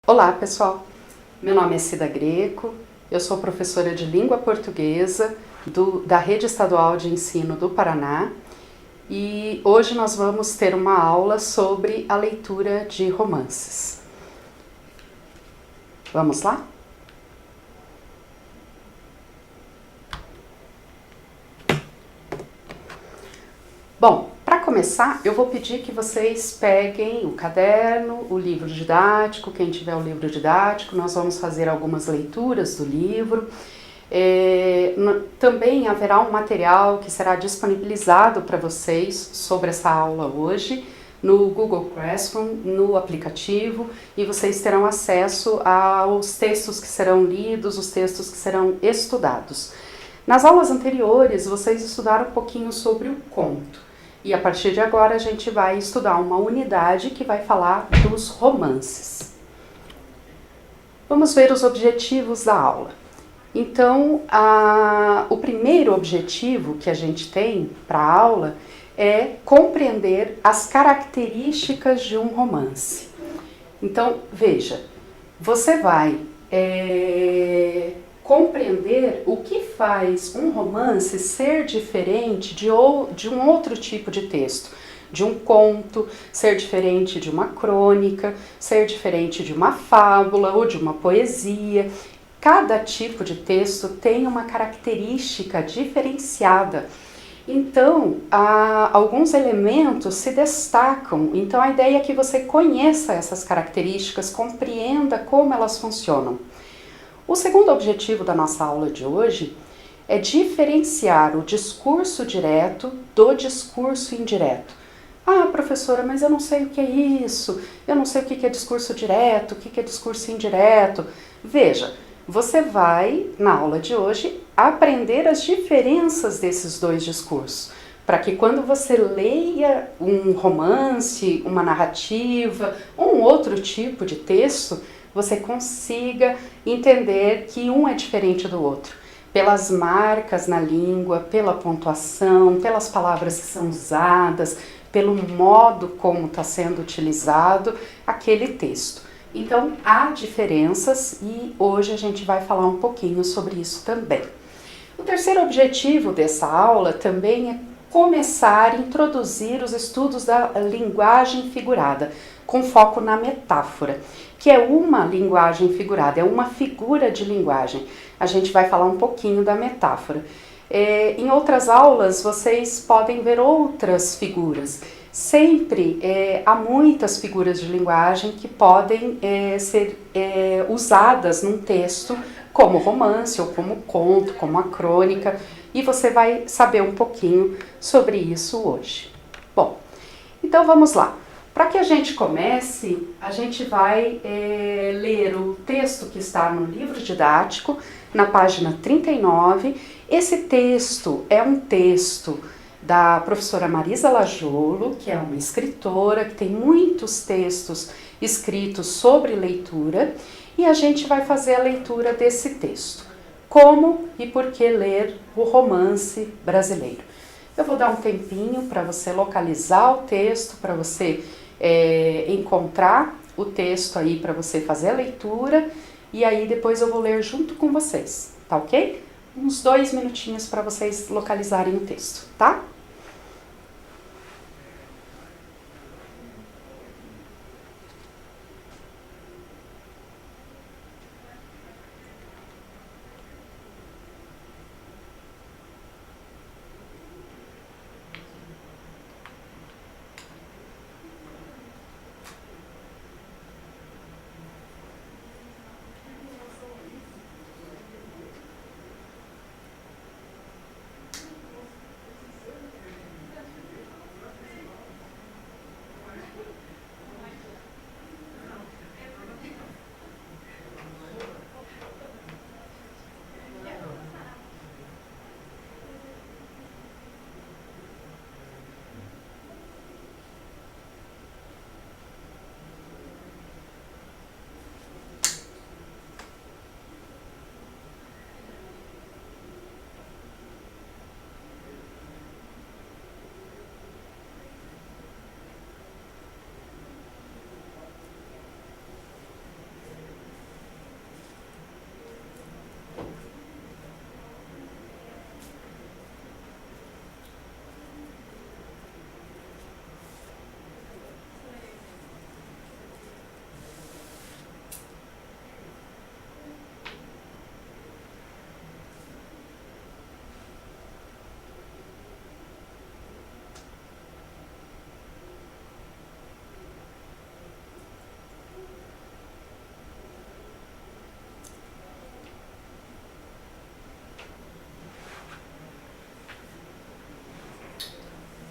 Olá pessoal, meu nome é Cida Greco, eu sou professora de língua portuguesa da Rede Estadual de Ensino do Paraná e hoje nós vamos ter uma aula sobre a leitura de romances. Vamos lá? Bom, para começar, eu vou pedir que vocês peguem o caderno, o livro didático, quem tiver o livro didático, nós vamos fazer algumas leituras do livro. Também haverá um material que será disponibilizado para vocês sobre essa aula hoje no Google Classroom, no aplicativo, e vocês terão acesso aos textos que serão lidos, os textos que serão estudados. Nas aulas anteriores, vocês estudaram um pouquinho sobre o conto. E a partir de agora a gente vai estudar uma unidade que vai falar dos romances. Vamos ver os objetivos da aula. Então, o primeiro objetivo que a gente tem para a aula é compreender as características de um romance. Então, veja, você vai compreender o que faz um romance ser diferente de um outro tipo de texto, de um conto, ser diferente de uma crônica, ser diferente de uma fábula ou de uma poesia. Cada tipo de texto tem uma característica diferenciada. Então, alguns elementos se destacam. Então, a ideia é que você conheça essas características, compreenda como elas funcionam. O segundo objetivo da nossa aula de hoje é diferenciar o discurso direto do discurso indireto. Ah, professora, mas eu não sei o que é isso, eu não sei o que é discurso direto, o que é discurso indireto. Veja, você vai, na aula de hoje, aprender as diferenças desses dois discursos, para que quando você leia um romance, uma narrativa, ou um outro tipo de texto, você consiga entender que um é diferente do outro, pelas marcas na língua, pela pontuação, pelas palavras que são usadas, pelo modo como está sendo utilizado aquele texto. Então, há diferenças e hoje a gente vai falar um pouquinho sobre isso também. O terceiro objetivo dessa aula também é começar a introduzir os estudos da linguagem figurada, com foco na metáfora, que é uma linguagem figurada, é uma figura de linguagem. A gente vai falar um pouquinho da metáfora. Em outras aulas, vocês podem ver outras figuras. Sempre há muitas figuras de linguagem que podem ser usadas num texto, como romance, ou como conto, como a crônica, e você vai saber um pouquinho sobre isso hoje. Bom, então vamos lá. Para que a gente comece, a gente vai ler o texto que está no livro didático, na página 39. Esse texto é um texto da professora Marisa Lajolo, que é uma escritora, que tem muitos textos escritos sobre leitura, e a gente vai fazer a leitura desse texto. Como e por que ler o romance brasileiro? Eu vou dar um tempinho para você localizar o texto, para você encontrar o texto aí para você fazer a leitura, e aí depois eu vou ler junto com vocês, tá ok? Uns 2 minutinhos para vocês localizarem o texto, tá?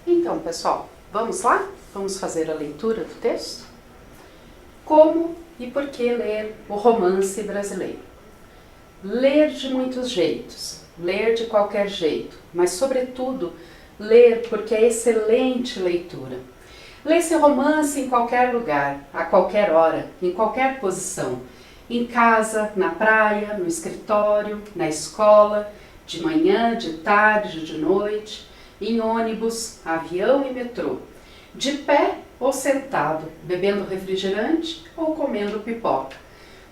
Então, pessoal, vamos lá? Vamos fazer a leitura do texto? Como e por que ler o romance brasileiro? Ler de muitos jeitos, ler de qualquer jeito, mas sobretudo ler porque é excelente leitura. Lê esse romance em qualquer lugar, a qualquer hora, em qualquer posição. Em casa, na praia, no escritório, na escola, de manhã, de tarde, de noite, em ônibus, avião e metrô, de pé ou sentado, bebendo refrigerante ou comendo pipoca.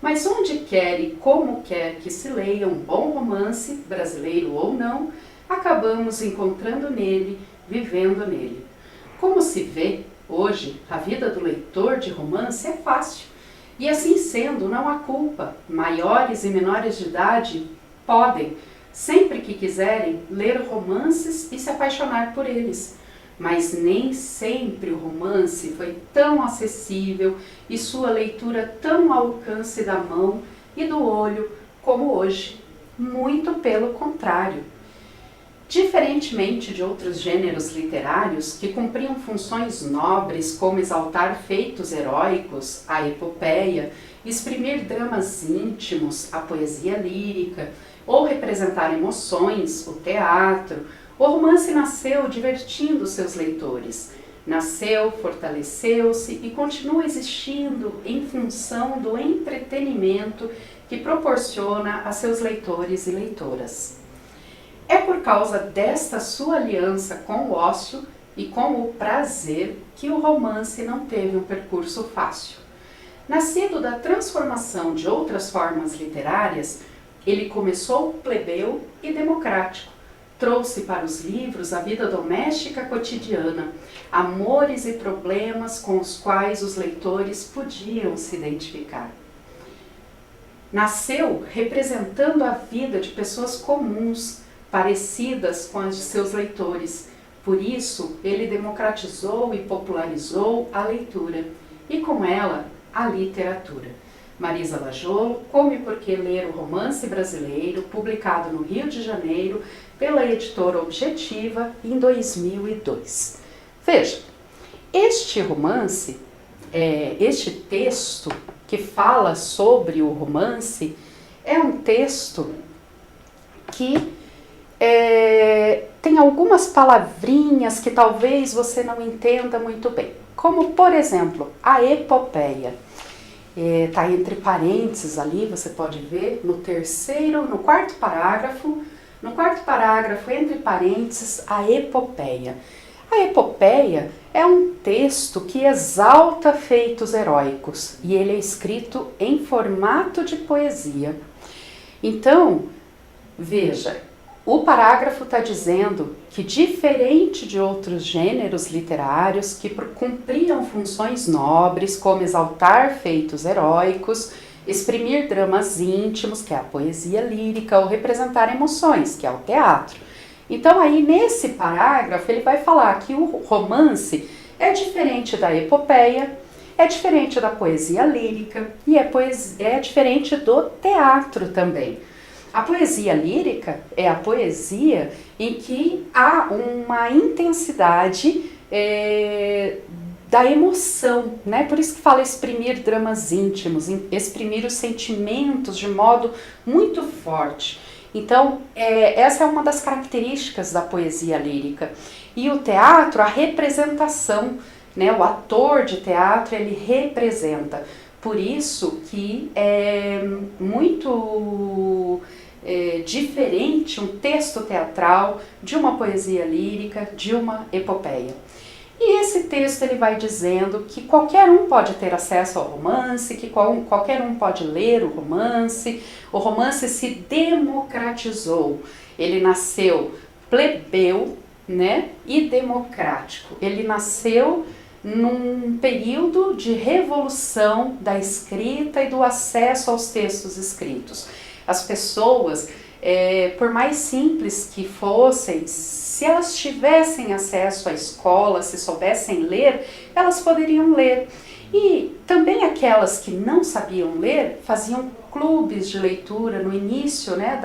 Mas onde quer e como quer que se leia um bom romance, brasileiro ou não, acabamos encontrando nele, vivendo nele. Como se vê, hoje, a vida do leitor de romance é fácil. E assim sendo, não há culpa. Maiores e menores de idade podem, sempre que quiserem, ler romances e se apaixonar por eles. Mas nem sempre o romance foi tão acessível e sua leitura tão ao alcance da mão e do olho como hoje. Muito pelo contrário. Diferentemente de outros gêneros literários que cumpriam funções nobres como exaltar feitos heróicos, a epopeia, exprimir dramas íntimos, a poesia lírica, ou representar emoções, o teatro, o romance nasceu divertindo seus leitores. Nasceu, fortaleceu-se e continua existindo em função do entretenimento que proporciona a seus leitores e leitoras. É por causa desta sua aliança com o ócio e com o prazer que o romance não teve um percurso fácil. Nascido da transformação de outras formas literárias, ele começou plebeu e democrático. Trouxe para os livros a vida doméstica cotidiana, amores e problemas com os quais os leitores podiam se identificar. Nasceu representando a vida de pessoas comuns, parecidas com as de seus leitores. Por isso, ele democratizou e popularizou a leitura, e com ela, a literatura. Marisa Lajolo, Como e Por que Ler o Romance Brasileiro, publicado no Rio de Janeiro pela editora Objetiva em 2002. Veja, este romance, este texto que fala sobre o romance, é um texto que tem algumas palavrinhas que talvez você não entenda muito bem, como por exemplo, a epopeia. Está entre parênteses ali, você pode ver no quarto parágrafo, entre parênteses, a epopeia. A epopeia é um texto que exalta feitos heróicos e ele é escrito em formato de poesia. Então, veja, o parágrafo está dizendo que, diferente de outros gêneros literários que cumpriam funções nobres, como exaltar feitos heróicos, exprimir dramas íntimos, que é a poesia lírica, ou representar emoções, que é o teatro. Então, aí nesse parágrafo, ele vai falar que o romance é diferente da epopeia, é diferente da poesia lírica e é diferente do teatro também. A poesia lírica é a poesia em que há uma intensidade da emoção, né? Por isso que fala exprimir dramas íntimos, exprimir os sentimentos de modo muito forte. Então, essa é uma das características da poesia lírica. E o teatro, a representação, né? O ator de teatro, ele representa. Por isso que é muito diferente um texto teatral de uma poesia lírica, de uma epopeia. E esse texto ele vai dizendo que qualquer um pode ter acesso ao romance, que qualquer um pode ler o romance se democratizou, ele nasceu plebeu, né, e democrático, ele nasceu num período de revolução da escrita e do acesso aos textos escritos. As pessoas, por mais simples que fossem, se elas tivessem acesso à escola, se soubessem ler, elas poderiam ler. E também aquelas que não sabiam ler, faziam clubes de leitura no início, né,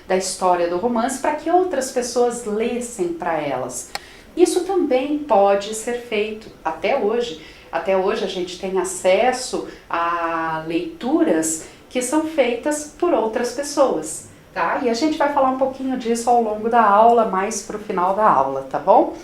da história do romance, para que outras pessoas lessem para elas. Isso também pode ser feito até hoje. Até hoje a gente tem acesso a leituras que são feitas por outras pessoas, tá? E a gente vai falar um pouquinho disso ao longo da aula, mais pro final da aula, tá bom?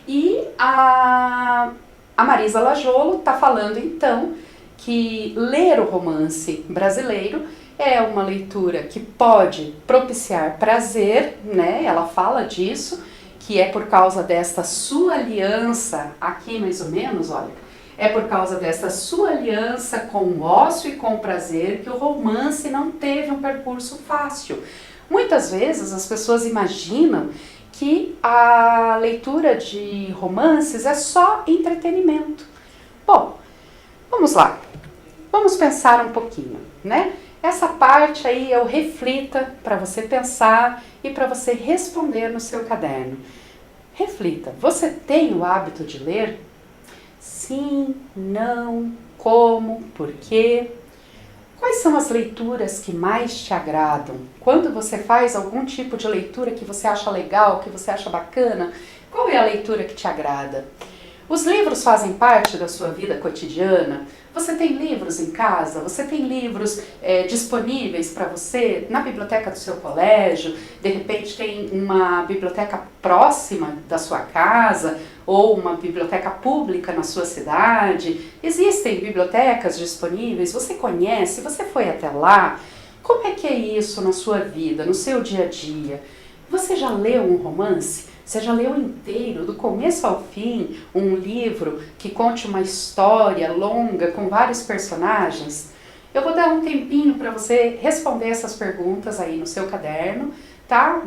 E a Marisa Lajolo está falando então que ler o romance brasileiro é uma leitura que pode propiciar prazer, né? Ela fala disso, que é por causa desta sua aliança, aqui mais ou menos, olha, é por causa desta sua aliança com o ócio e com o prazer que o romance não teve um percurso fácil. Muitas vezes as pessoas imaginam que a leitura de romances é só entretenimento. Bom, vamos lá, vamos pensar um pouquinho, né? Essa parte aí eu reflita para você pensar e para você responder no seu caderno. Reflita, você tem o hábito de ler? Sim, não, como, por quê? Quais são as leituras que mais te agradam? Quando você faz algum tipo de leitura que você acha legal, que você acha bacana, qual é a leitura que te agrada? Os livros fazem parte da sua vida cotidiana? Você tem livros em casa? Você tem livros disponíveis para você na biblioteca do seu colégio? De repente tem uma biblioteca próxima da sua casa ou uma biblioteca pública na sua cidade? Existem bibliotecas disponíveis? Você conhece? Você foi até lá? Como é que é isso na sua vida, no seu dia a dia? Você já leu um romance? Você já leu inteiro, do começo ao fim, um livro que conte uma história longa com vários personagens? Eu vou dar um tempinho para você responder essas perguntas aí no seu caderno, tá?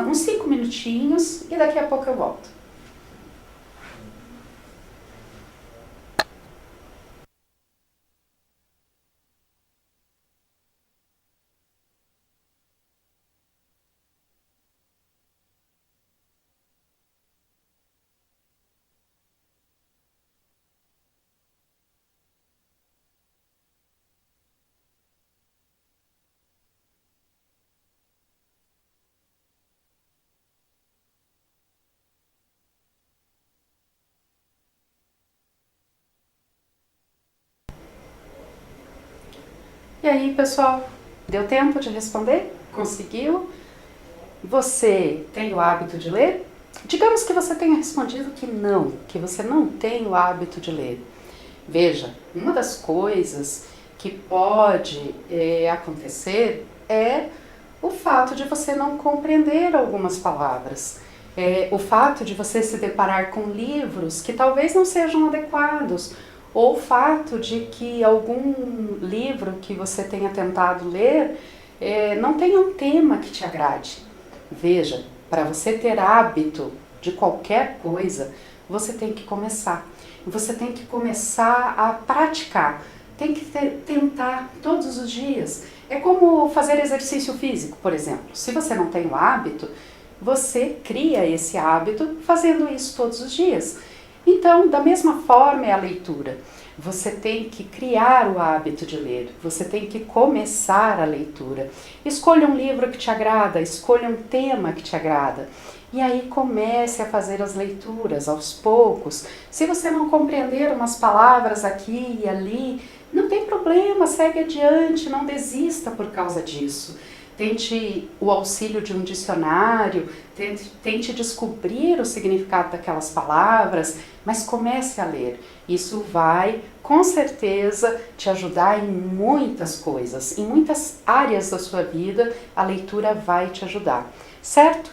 Uns 5 minutinhos e daqui a pouco eu volto. E aí, pessoal, deu tempo de responder? Conseguiu? Você tem o hábito de ler? Digamos que você tenha respondido que você não tem o hábito de ler. Veja, uma das coisas que pode acontecer é o fato de você não compreender algumas palavras. O fato de você se deparar com livros que talvez não sejam adequados, ou o fato de que algum livro que você tenha tentado ler não tenha um tema que te agrade. Veja, para você ter hábito de qualquer coisa, você tem que começar. Você tem que começar a praticar, tem que tentar todos os dias. É como fazer exercício físico, por exemplo. Se você não tem o hábito, você cria esse hábito fazendo isso todos os dias. Então, da mesma forma é a leitura. Você tem que criar o hábito de ler, você tem que começar a leitura. Escolha um livro que te agrada, escolha um tema que te agrada. E aí comece a fazer as leituras aos poucos. Se você não compreender umas palavras aqui e ali, não tem problema, segue adiante, não desista por causa disso. Tente o auxílio de um dicionário, tente descobrir o significado daquelas palavras, mas comece a ler. Isso vai, com certeza, te ajudar em muitas coisas, em muitas áreas da sua vida, a leitura vai te ajudar, certo?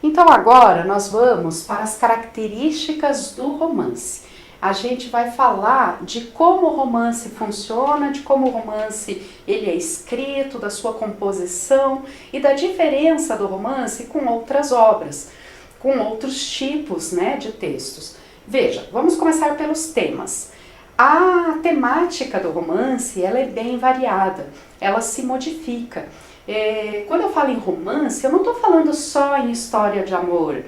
Então agora nós vamos para as características do romance. A gente vai falar de como o romance funciona, de como o romance ele é escrito, da sua composição e da diferença do romance com outras obras, com outros tipos, né, de textos. Veja, vamos começar pelos temas. A temática do romance ela é bem variada, ela se modifica. Quando eu falo em romance, eu não estou falando só em história de amor.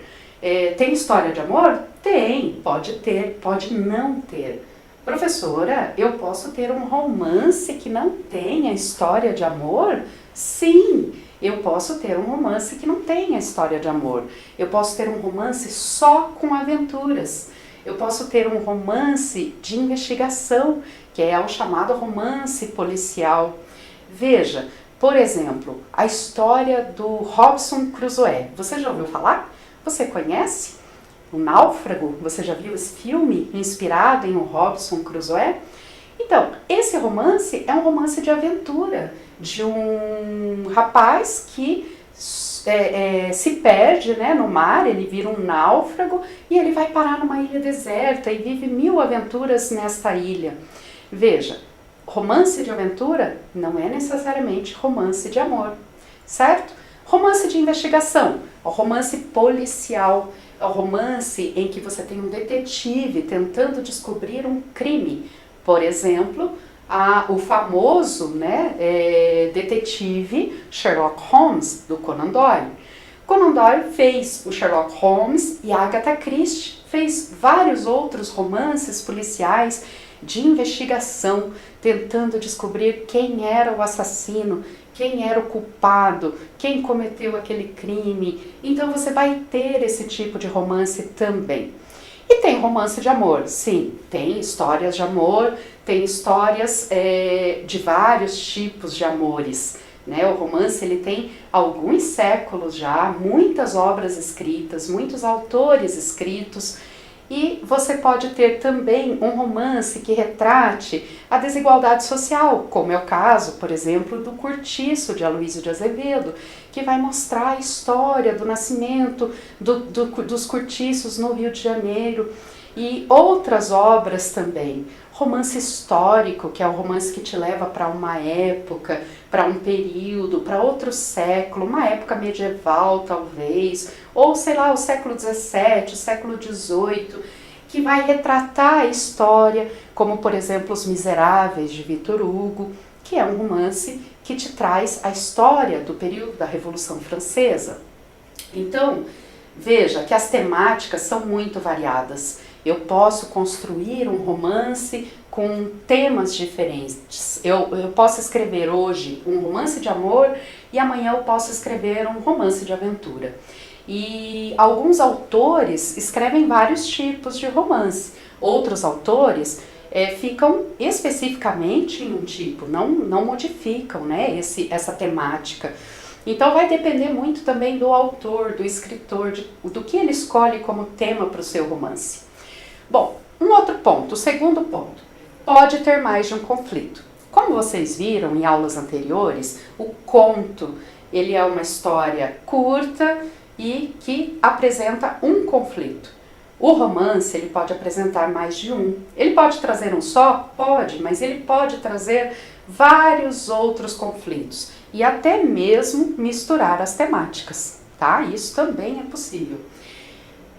Tem história de amor? Tem, pode ter, pode não ter. Professora, eu posso ter um romance que não tenha história de amor? Sim, Eu posso ter um romance que não tenha história de amor. Eu posso ter um romance só com aventuras. Eu posso ter um romance de investigação, que é o chamado romance policial. Veja, por exemplo, a história do Robinson Crusoe. Você já ouviu falar? Você conhece? O Náufrago? Você já viu esse filme inspirado em o Robinson Crusoe? Então, esse romance é um romance de aventura, de um rapaz que se perde, né, no mar, ele vira um náufrago e ele vai parar numa ilha deserta e vive 1000 aventuras nesta ilha. Veja, romance de aventura não é necessariamente romance de amor, certo? Romance de investigação, o romance policial, é o romance em que você tem um detetive tentando descobrir um crime. Por exemplo, o famoso, né, detetive Sherlock Holmes, do Conan Doyle. Conan Doyle fez o Sherlock Holmes e a Agatha Christie fez vários outros romances policiais de investigação, tentando descobrir quem era o assassino, quem era o culpado, quem cometeu aquele crime. Então você vai ter esse tipo de romance também. E tem romance de amor, sim, tem histórias de amor, tem histórias de vários tipos de amores, né? O romance ele tem alguns séculos já, muitas obras escritas, muitos autores escritos, e você pode ter também um romance que retrate a desigualdade social, como é o caso, por exemplo, do Cortiço, de Aloysio de Azevedo, que vai mostrar a história do nascimento dos cortiços no Rio de Janeiro, e outras obras também. Romance histórico, que é o romance que te leva para uma época, para um período, para outro século, uma época medieval talvez, ou sei lá, o século XVII, o século XVIII, que vai retratar a história, como por exemplo Os Miseráveis, de Victor Hugo, que é um romance que te traz a história do período da Revolução Francesa. Então, veja que as temáticas são muito variadas. Eu posso construir um romance com temas diferentes. Eu posso escrever hoje um romance de amor e amanhã eu posso escrever um romance de aventura. E alguns autores escrevem vários tipos de romance. Outros autores ficam especificamente em um tipo, não modificam, né, essa temática. Então vai depender muito também do autor, do escritor, do que ele escolhe como tema para o seu romance. Bom, um outro ponto, o segundo ponto, pode ter mais de um conflito. Como vocês viram em aulas anteriores, o conto ele é uma história curta e que apresenta um conflito. O romance ele pode apresentar mais de um. Ele pode trazer um só? Pode, mas ele pode trazer vários outros conflitos e até mesmo misturar as temáticas, tá? Isso também é possível.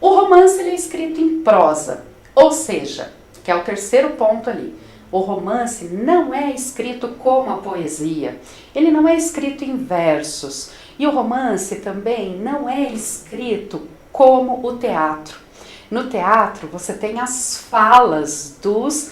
O romance ele é escrito em prosa, ou seja, que é o terceiro ponto ali. O romance não é escrito como a poesia, ele não é escrito em versos. E o romance também não é escrito como o teatro. No teatro você tem as falas dos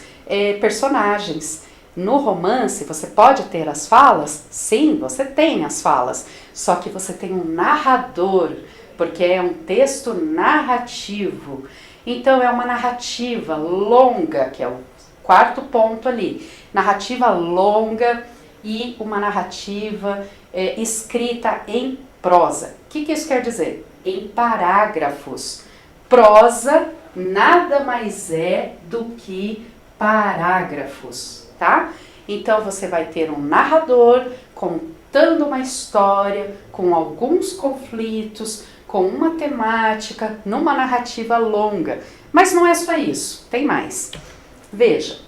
personagens. No romance você pode ter as falas? Sim, você tem as falas. Só que você tem um narrador, porque é um texto narrativo. Então é uma narrativa longa, que é o quarto ponto ali. Narrativa longa e uma narrativa escrita em prosa. O que isso quer dizer? Em parágrafos. Prosa nada mais é do que parágrafos, tá? Então você vai ter um narrador contando uma história com alguns conflitos, com uma temática, numa narrativa longa. Mas não é só isso, tem mais. Veja,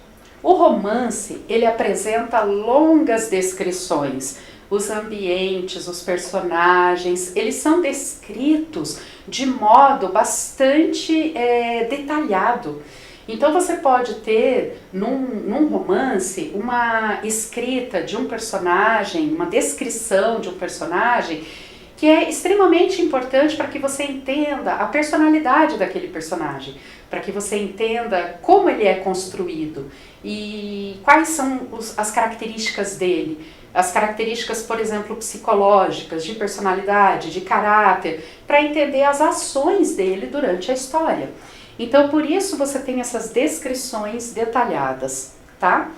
o romance ele apresenta longas descrições. Os ambientes, os personagens, eles são descritos de modo bastante detalhado. Então você pode ter num romance uma escrita de um personagem, uma descrição de um personagem que é extremamente importante para que você entenda a personalidade daquele personagem, para que você entenda como ele é construído e quais são as características dele. as características, por exemplo, psicológicas, de personalidade, de caráter, para entender as ações dele durante a história. Então, por isso você tem essas descrições detalhadas, tá?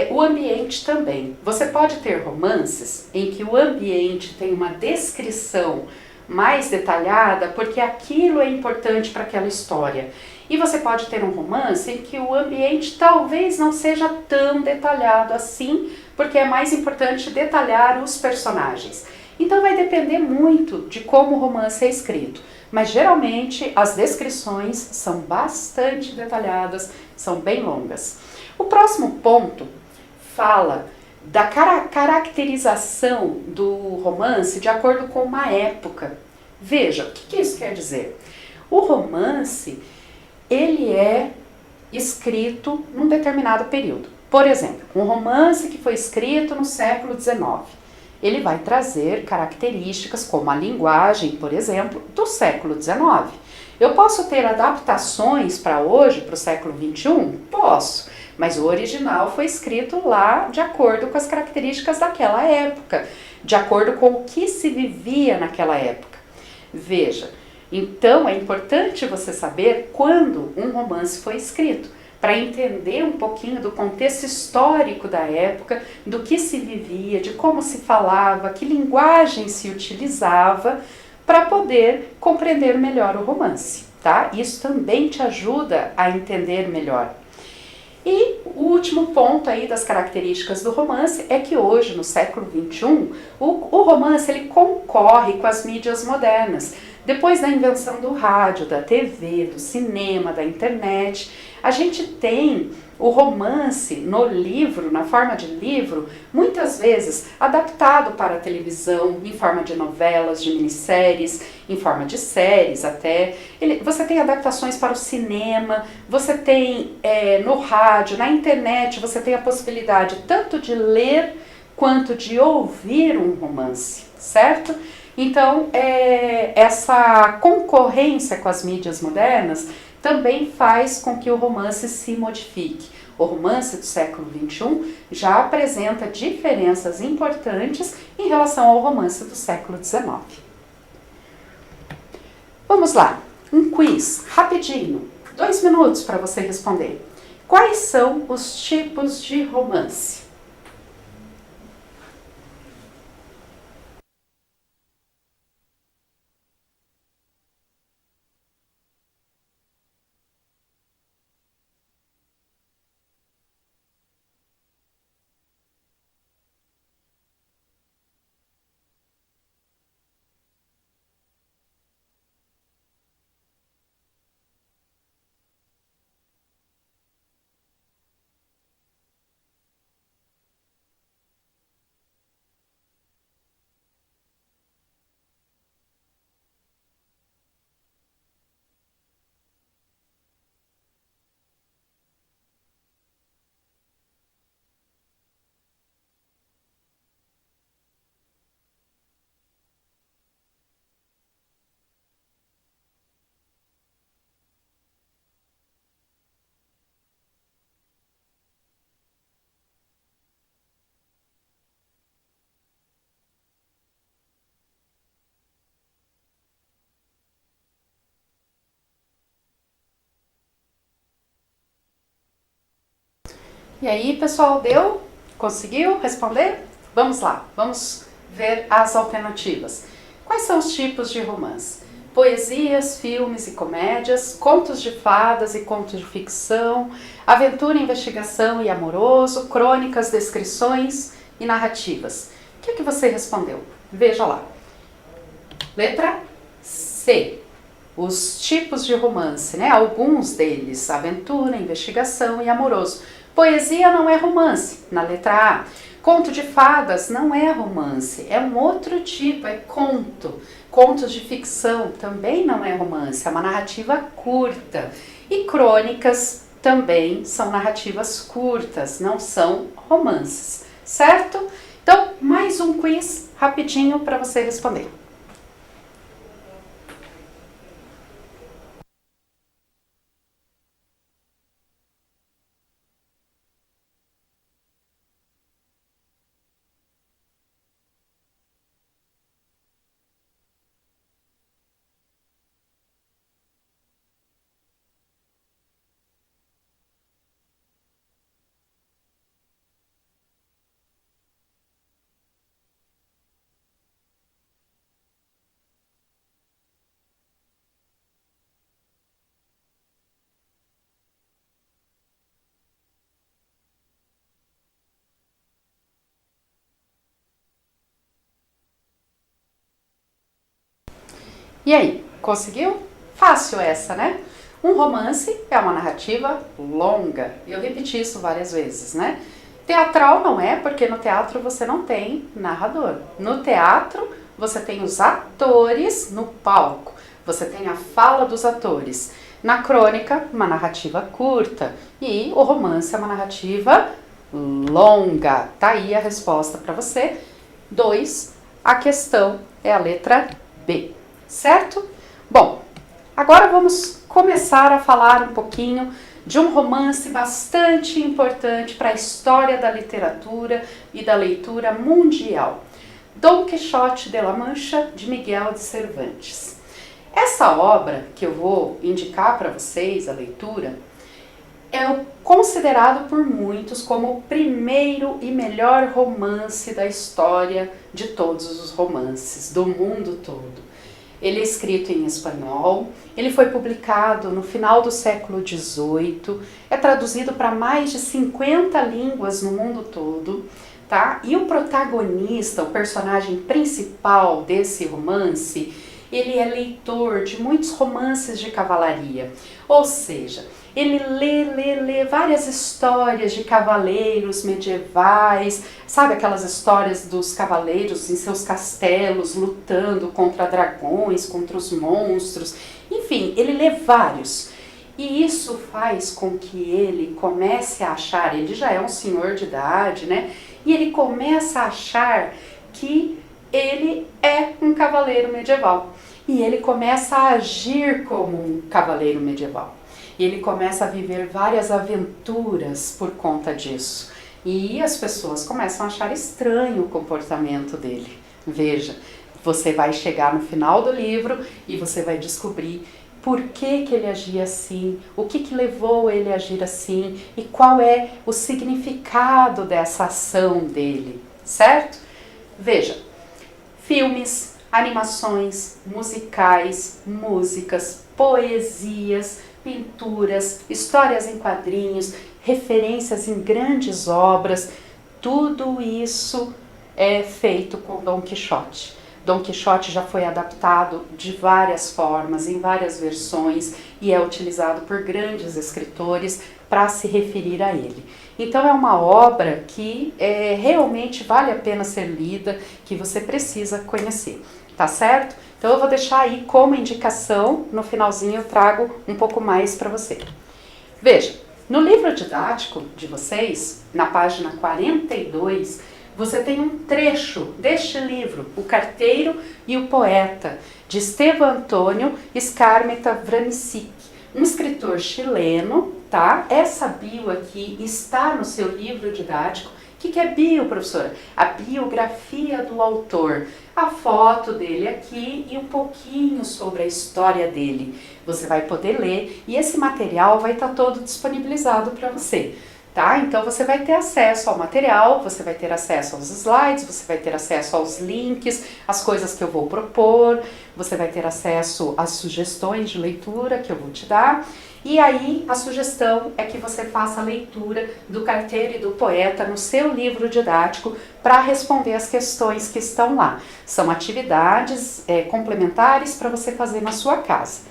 O ambiente também. Você pode ter romances em que o ambiente tem uma descrição mais detalhada, porque aquilo é importante para aquela história. E você pode ter um romance em que o ambiente talvez não seja tão detalhado assim, porque é mais importante detalhar os personagens. Então vai depender muito de como o romance é escrito, mas geralmente as descrições são bastante detalhadas, são bem longas. O próximo ponto fala da caracterização do romance de acordo com uma época. Veja, o que isso quer dizer? O romance, ele é escrito num determinado período. Por exemplo, um romance que foi escrito no século XIX. Ele vai trazer características como a linguagem, por exemplo, do século XIX. Eu posso ter adaptações para hoje, para o século XXI? Posso, mas o original foi escrito lá de acordo com as características daquela época, de acordo com o que se vivia naquela época. Veja, então é importante você saber quando um romance foi escrito, para entender um pouquinho do contexto histórico da época, do que se vivia, de como se falava, que linguagem se utilizava, para poder compreender melhor o romance, tá? Isso também te ajuda a entender melhor. E o último ponto aí das características do romance é que hoje, no século XXI, o romance ele concorre com as mídias modernas. Depois da invenção do rádio, da TV, do cinema, da internet, a gente tem o romance no livro, na forma de livro, muitas vezes adaptado para a televisão, em forma de novelas, de minisséries, em forma de séries até. Você tem adaptações para o cinema, você tem no rádio, na internet, você tem a possibilidade tanto de ler quanto de ouvir um romance, certo? Então, essa concorrência com as mídias modernas também faz com que o romance se modifique. O romance do século XXI já apresenta diferenças importantes em relação ao romance do século XIX. Vamos lá, um quiz rapidinho, 2 minutos para você responder. Quais são os tipos de romance? E aí, pessoal, deu? Conseguiu responder? Vamos lá, vamos ver as alternativas. Quais são os tipos de romance? Poesias, filmes e comédias, contos de fadas e contos de ficção, aventura, investigação e amoroso, crônicas, descrições e narrativas. O que você respondeu? Veja lá. Letra C. Os tipos de romance, né? Alguns deles, aventura, investigação e amoroso. Poesia não é romance, na letra A. Conto de fadas não é romance, é um outro tipo, é conto. Contos de ficção também não é romance, é uma narrativa curta. E crônicas também são narrativas curtas, não são romances, certo? Então, mais um quiz rapidinho para você responder. E aí, conseguiu? Fácil essa, né? Um romance é uma narrativa longa. Eu repeti isso várias vezes, né? Teatral não é, porque no teatro você não tem narrador. No teatro você tem os atores no palco, você tem a fala dos atores. Na crônica, uma narrativa curta, e o romance é uma narrativa longa. Tá aí a resposta para você. 2. A questão é a letra B, certo? Bom, agora vamos começar a falar um pouquinho de um romance bastante importante para a história da literatura e da leitura mundial. Dom Quixote de la Mancha, de Miguel de Cervantes. Essa obra que eu vou indicar para vocês, a leitura, é considerado por muitos como o primeiro e melhor romance da história de todos os romances, do mundo todo. Ele é escrito em espanhol, ele foi publicado no final do século XVIII, é traduzido para mais de 50 línguas no mundo todo, tá? E o protagonista, o personagem principal desse romance, ele é leitor de muitos romances de cavalaria, ou seja, ele lê várias histórias de cavaleiros medievais, sabe aquelas histórias dos cavaleiros em seus castelos, lutando contra dragões, contra os monstros, enfim, ele lê vários. E isso faz com que ele comece a achar, ele já é um senhor de idade, né? E ele começa a achar que ele é um cavaleiro medieval. E ele começa a agir como um cavaleiro medieval. E ele começa a viver várias aventuras por conta disso. E as pessoas começam a achar estranho o comportamento dele. Veja, você vai chegar no final do livro e você vai descobrir por que ele agia assim, o que levou ele a agir assim e qual é o significado dessa ação dele, certo? Veja, filmes, animações, musicais, músicas, poesias, pinturas, histórias em quadrinhos, referências em grandes obras, tudo isso é feito com Dom Quixote. Dom Quixote já foi adaptado de várias formas, em várias versões, e é utilizado por grandes escritores para se referir a ele. Então é uma obra que realmente vale a pena ser lida, que você precisa conhecer, tá certo? Então eu vou deixar aí como indicação, no finalzinho eu trago um pouco mais para você. Veja, no livro didático de vocês, na página 42, você tem um trecho deste livro, O Carteiro e o Poeta, de Esteban Antônio Skármeta Vraniček, um escritor chileno, tá? Essa bio aqui está no seu livro didático. O que é bio, professora? A biografia do autor, a foto dele aqui e um pouquinho sobre a história dele. Você vai poder ler e esse material vai estar todo disponibilizado para você. Tá? Então você vai ter acesso ao material, você vai ter acesso aos slides, você vai ter acesso aos links, as coisas que eu vou propor, você vai ter acesso às sugestões de leitura que eu vou te dar. E aí a sugestão é que você faça a leitura do Carteiro e do Poeta no seu livro didático para responder as questões que estão lá. São atividades complementares para você fazer na sua casa.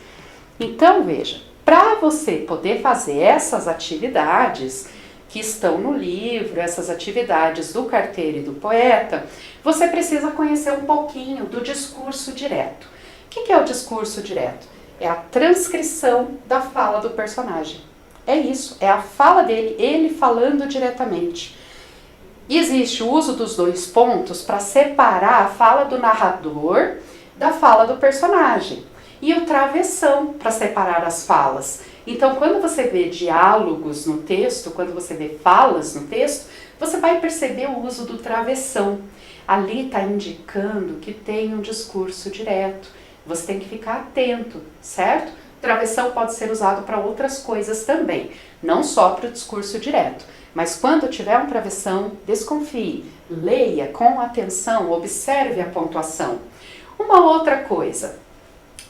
Então veja, para você poder fazer essas atividades que estão no livro, essas atividades do Carteiro e do Poeta, você precisa conhecer um pouquinho do discurso direto. O que é o discurso direto? É a transcrição da fala do personagem. É isso, é a fala dele, ele falando diretamente. E existe o uso dos dois pontos para separar a fala do narrador da fala do personagem. E o travessão para separar as falas. Então, quando você vê diálogos no texto, quando você vê falas no texto, você vai perceber o uso do travessão. Ali está indicando que tem um discurso direto. Você tem que ficar atento, certo? Travessão pode ser usado para outras coisas também, não só para o discurso direto. Mas quando tiver um travessão, desconfie, leia com atenção, observe a pontuação. Uma outra coisa,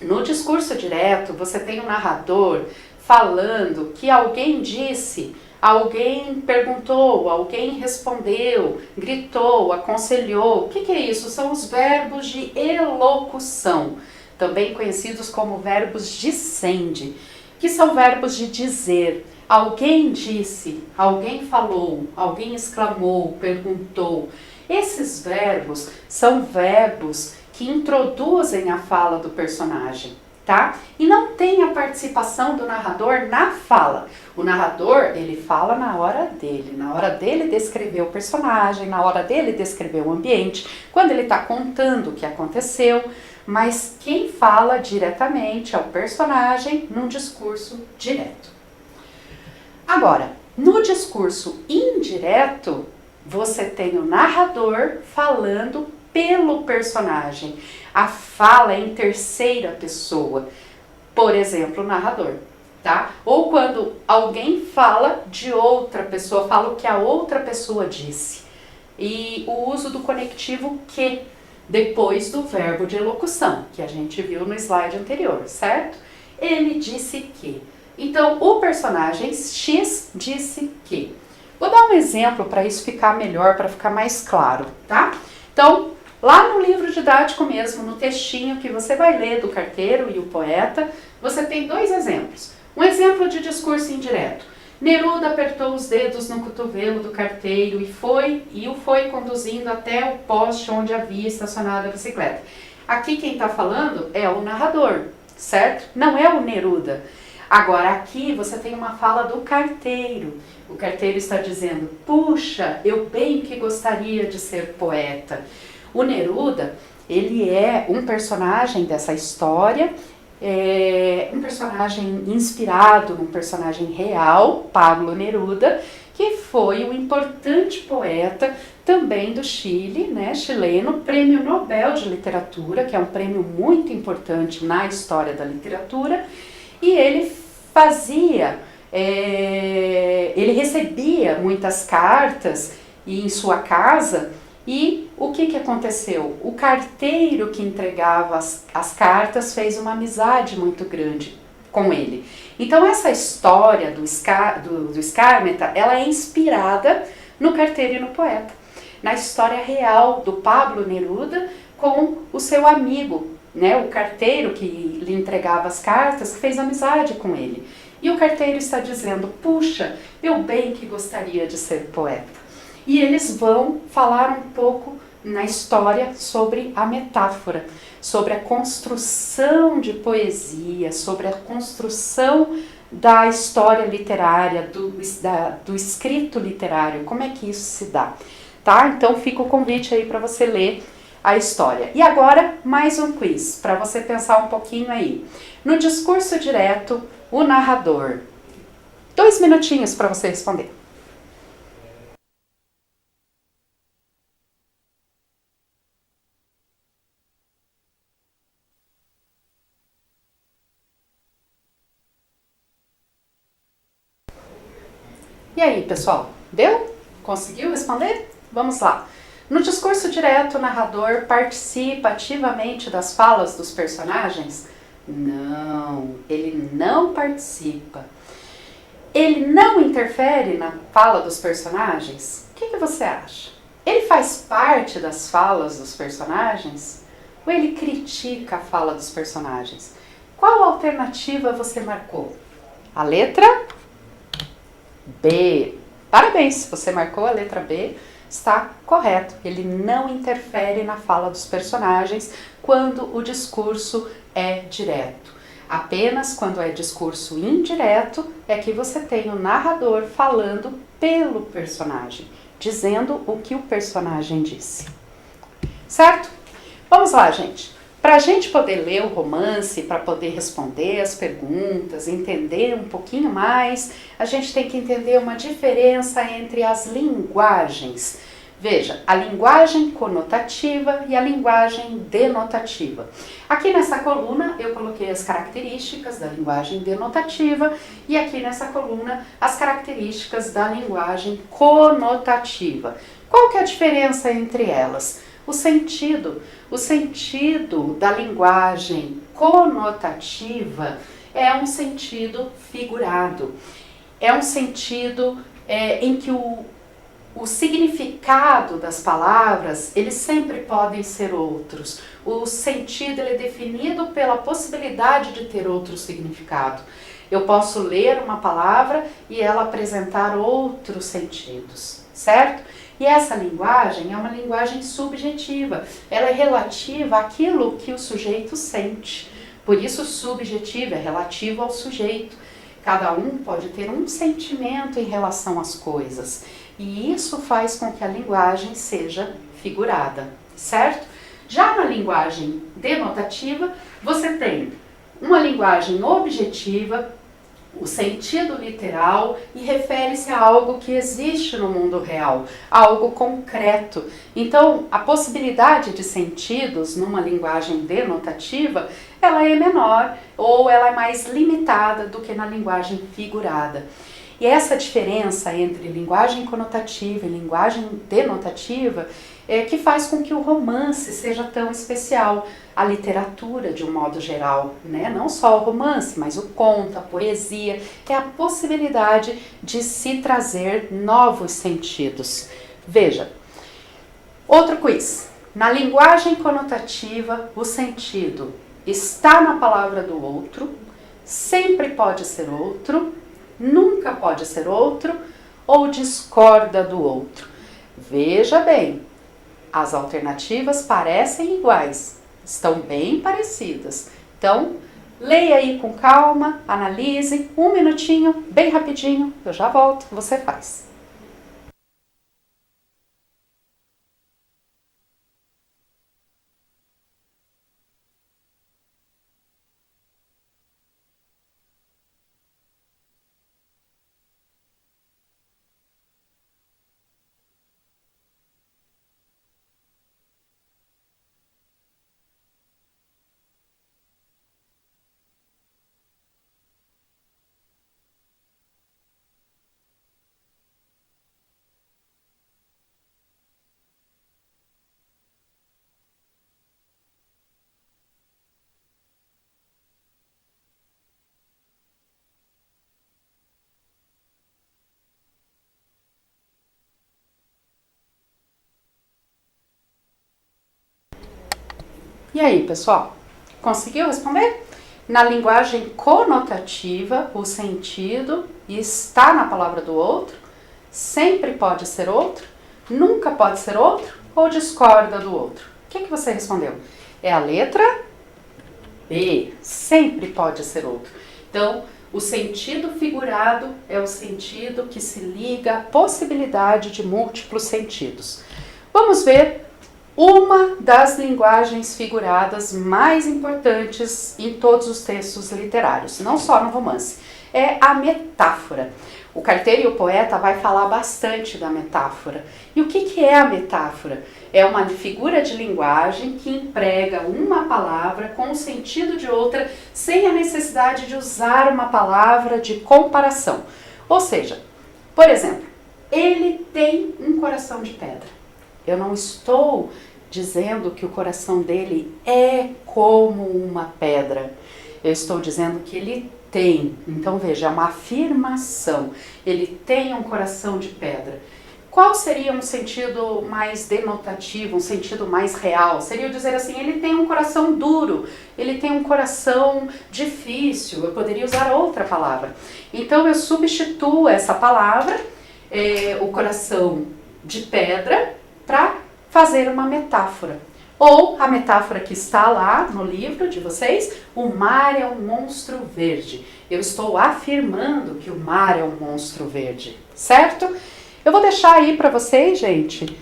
no discurso direto você tem um narrador falando que alguém disse, alguém perguntou, alguém respondeu, gritou, aconselhou. O que é isso? São os verbos de elocução. também conhecidos como verbos dicende, que são verbos de dizer. Alguém disse, alguém falou, alguém exclamou, perguntou. Esses verbos são verbos que introduzem a fala do personagem, tá? E não tem a participação do narrador na fala. O narrador, ele fala na hora dele descrever o personagem, na hora dele descrever o ambiente, quando ele está contando o que aconteceu, mas quem fala diretamente é o personagem num discurso direto. Agora, no discurso indireto, você tem o narrador falando pelo personagem. A fala é em terceira pessoa. Por exemplo, o narrador, tá? Ou quando alguém fala de outra pessoa, fala o que a outra pessoa disse. E o uso do conectivo que, depois do verbo de elocução, que a gente viu no slide anterior, certo? Ele disse que. Então, o personagem X disse que. Vou dar um exemplo para isso ficar melhor, para ficar mais claro, tá? Então, lá no livro didático mesmo, no textinho que você vai ler do Carteiro e o Poeta, você tem dois exemplos. Um exemplo de discurso indireto. Neruda apertou os dedos no cotovelo do carteiro e o foi conduzindo até o poste onde havia estacionado a bicicleta. Aqui quem está falando é o narrador, certo? Não é o Neruda. Agora aqui você tem uma fala do carteiro. O carteiro está dizendo, puxa, eu bem que gostaria de ser poeta. O Neruda, ele é um personagem dessa história, um personagem inspirado num personagem real, Pablo Neruda, que foi um importante poeta também do Chile, né, chileno, Prêmio Nobel de Literatura, que é um prêmio muito importante na história da literatura, e ele ele recebia muitas cartas em sua casa. E o que aconteceu? O carteiro que entregava as cartas fez uma amizade muito grande com ele. Então essa história do Skármeta, ela é inspirada no Carteiro e no Poeta, na história real do Pablo Neruda com o seu amigo, né, o carteiro que lhe entregava as cartas, que fez amizade com ele. E o carteiro está dizendo, puxa, eu bem que gostaria de ser poeta. E eles vão falar um pouco na história sobre a metáfora, sobre a construção de poesia, sobre a construção da história literária, do escrito literário, como é que isso se dá, tá? Então fica o convite aí para você ler a história. E agora, mais um quiz, para você pensar um pouquinho aí. No discurso direto, o narrador. 2 minutinhos para você responder. E aí, pessoal, deu? Conseguiu responder? Vamos lá. No discurso direto, o narrador participa ativamente das falas dos personagens? Não, ele não participa. Ele não interfere na fala dos personagens? O que você acha? Ele faz parte das falas dos personagens? Ou ele critica a fala dos personagens? Qual alternativa você marcou? A letra B. Parabéns, você marcou a letra B, está correto. Ele não interfere na fala dos personagens quando o discurso é direto. Apenas quando é discurso indireto é que você tem o narrador falando pelo personagem, dizendo o que o personagem disse. Certo? Vamos lá, gente. Para a gente poder ler o romance, para poder responder as perguntas, entender um pouquinho mais, a gente tem que entender uma diferença entre as linguagens. Veja, a linguagem conotativa e a linguagem denotativa. Aqui nessa coluna eu coloquei as características da linguagem denotativa e aqui nessa coluna as características da linguagem conotativa. Qual que é a diferença entre elas? O sentido da linguagem conotativa é um sentido figurado, é um sentido em que O significado das palavras, eles sempre podem ser outros. O sentido ele é definido pela possibilidade de ter outro significado. Eu posso ler uma palavra e ela apresentar outros sentidos, certo? E essa linguagem é uma linguagem subjetiva. Ela é relativa àquilo que o sujeito sente. Por isso, subjetiva é relativo ao sujeito. Cada um pode ter um sentimento em relação às coisas. E isso faz com que a linguagem seja figurada, certo? Já na linguagem denotativa, você tem uma linguagem objetiva, o sentido literal e refere-se a algo que existe no mundo real, algo concreto. Então, a possibilidade de sentidos numa linguagem denotativa, ela é menor ou ela é mais limitada do que na linguagem figurada. E essa diferença entre linguagem conotativa e linguagem denotativa é que faz com que o romance seja tão especial, a literatura de um modo geral, né? Não só o romance, mas o conto, a poesia, é a possibilidade de se trazer novos sentidos. Veja, outro quiz. Na linguagem conotativa, o sentido está na palavra do outro, sempre pode ser outro, nunca pode ser outro ou discorda do outro. Veja bem, as alternativas parecem iguais, estão bem parecidas. Então, leia aí com calma, analise, um minutinho, bem rapidinho, eu já volto, você faz. E aí, pessoal, conseguiu responder? Na linguagem conotativa, o sentido está na palavra do outro, sempre pode ser outro, nunca pode ser outro ou discorda do outro. O que você respondeu? É a letra B, sempre pode ser outro. Então, o sentido figurado é o sentido que se liga à possibilidade de múltiplos sentidos. Vamos ver uma das linguagens figuradas mais importantes em todos os textos literários, não só no romance, é a metáfora. O Carteiro e o Poeta vai falar bastante da metáfora. E o que é a metáfora? É uma figura de linguagem que emprega uma palavra com o sentido de outra, sem a necessidade de usar uma palavra de comparação. Ou seja, por exemplo, ele tem um coração de pedra. Eu não estou dizendo que o coração dele é como uma pedra. Eu estou dizendo que ele tem. Então veja, é uma afirmação. Ele tem um coração de pedra. Qual seria um sentido mais denotativo, um sentido mais real? Seria dizer assim, ele tem um coração duro, ele tem um coração difícil. Eu poderia usar outra palavra. Então eu substituo essa palavra, o coração de pedra, para fazer uma metáfora. Ou a metáfora que está lá no livro de vocês, o mar é um monstro verde. Eu estou afirmando que o mar é um monstro verde, certo? Eu vou deixar aí para vocês, gente,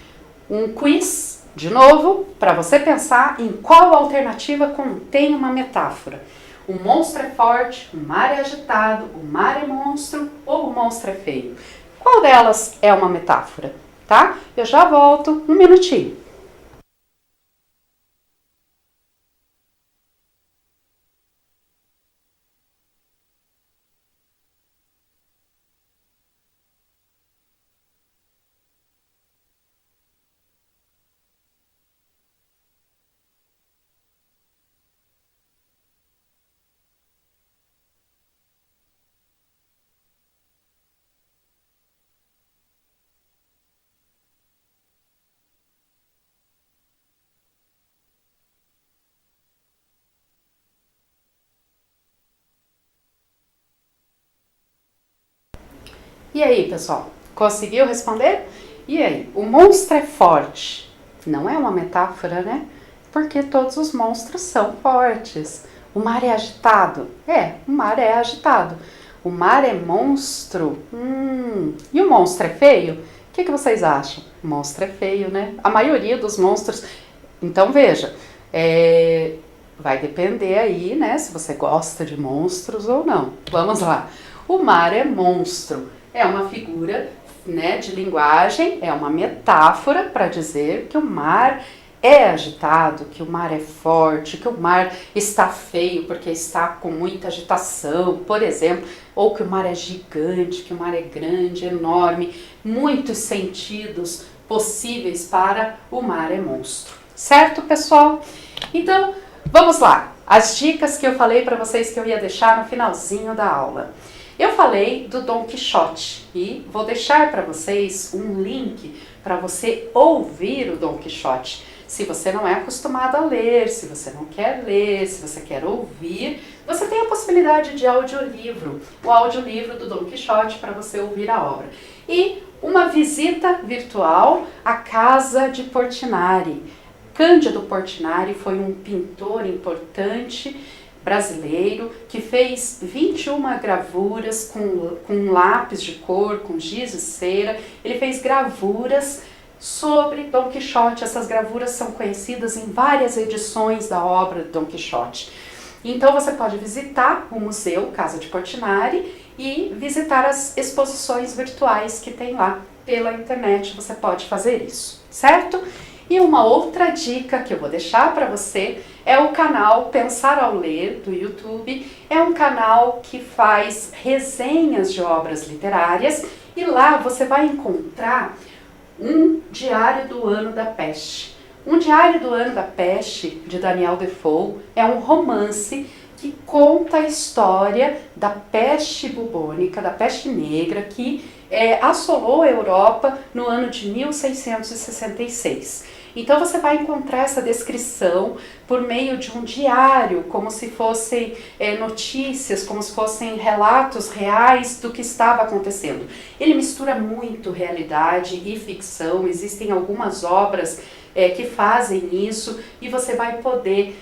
um quiz, de novo, para você pensar em qual alternativa contém uma metáfora. O monstro é forte, o mar é agitado, o mar é monstro ou o monstro é feio. Qual delas é uma metáfora? Tá? Eu já volto, um minutinho. E aí, pessoal, conseguiu responder? E aí, o monstro é forte? Não é uma metáfora, né? Porque todos os monstros são fortes. O mar é agitado? É, o mar é agitado. O mar é monstro? E o monstro é feio? O que vocês acham? O monstro é feio, né? A maioria dos monstros... Então, veja, vai depender aí, né, se você gosta de monstros ou não. Vamos lá. O mar é monstro. É uma figura, né, de linguagem, é uma metáfora para dizer que o mar é agitado, que o mar é forte, que o mar está feio porque está com muita agitação, por exemplo, ou que o mar é gigante, que o mar é grande, enorme, muitos sentidos possíveis para o mar é monstro. Certo, pessoal? Então, vamos lá. As dicas que eu falei para vocês que eu ia deixar no finalzinho da aula. Eu falei do Dom Quixote e vou deixar para vocês um link para você ouvir o Dom Quixote. Se você não é acostumado a ler, se você não quer ler, se você quer ouvir, você tem a possibilidade de audiolivro, o audiolivro do Dom Quixote para você ouvir a obra. E uma visita virtual à casa de Portinari. Cândido Portinari foi um pintor importante brasileiro que fez 21 gravuras com lápis de cor, com giz e cera. Ele fez gravuras sobre Dom Quixote. Essas gravuras são conhecidas em várias edições da obra de Dom Quixote. Então você pode visitar o Museu Casa de Portinari e visitar as exposições virtuais que tem lá pela internet. Você pode fazer isso, certo? E uma outra dica que eu vou deixar para você é o canal Pensar ao Ler, do YouTube. É um canal que faz resenhas de obras literárias e lá você vai encontrar um Diário do Ano da Peste. Um Diário do Ano da Peste, de Daniel Defoe, é um romance que conta a história da peste bubônica, da peste negra, que assolou a Europa no ano de 1666. Então você vai encontrar essa descrição por meio de um diário, como se fossem notícias, como se fossem relatos reais do que estava acontecendo. Ele mistura muito realidade e ficção, existem algumas obras que fazem isso e você vai poder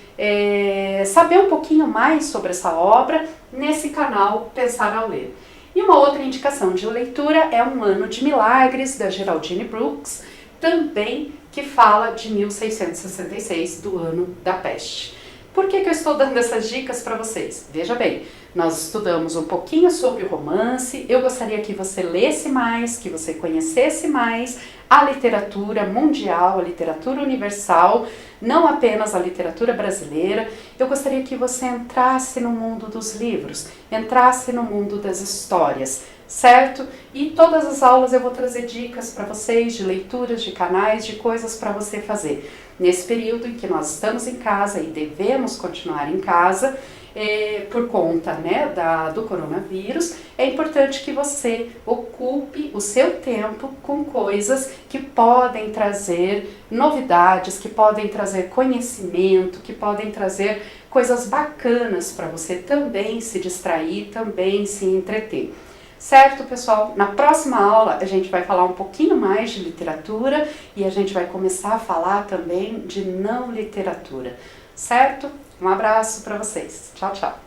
saber um pouquinho mais sobre essa obra nesse canal Pensar ao Ler. E uma outra indicação de leitura é Um Ano de Milagres, da Geraldine Brooks, também que fala de 1666, do ano da peste. Por que eu estou dando essas dicas para vocês? Veja bem, nós estudamos um pouquinho sobre o romance, eu gostaria que você lesse mais, que você conhecesse mais a literatura mundial, a literatura universal, não apenas a literatura brasileira. Eu gostaria que você entrasse no mundo dos livros, entrasse no mundo das histórias, certo? E todas as aulas eu vou trazer dicas para vocês de leituras, de canais, de coisas para você fazer. Nesse período em que nós estamos em casa e devemos continuar em casa, por conta, né, do coronavírus, é importante que você ocupe o seu tempo com coisas que podem trazer novidades, que podem trazer conhecimento, que podem trazer coisas bacanas para você também se distrair, também se entreter. Certo, pessoal? Na próxima aula a gente vai falar um pouquinho mais de literatura e a gente vai começar a falar também de não literatura. Certo? Um abraço para vocês. Tchau, tchau.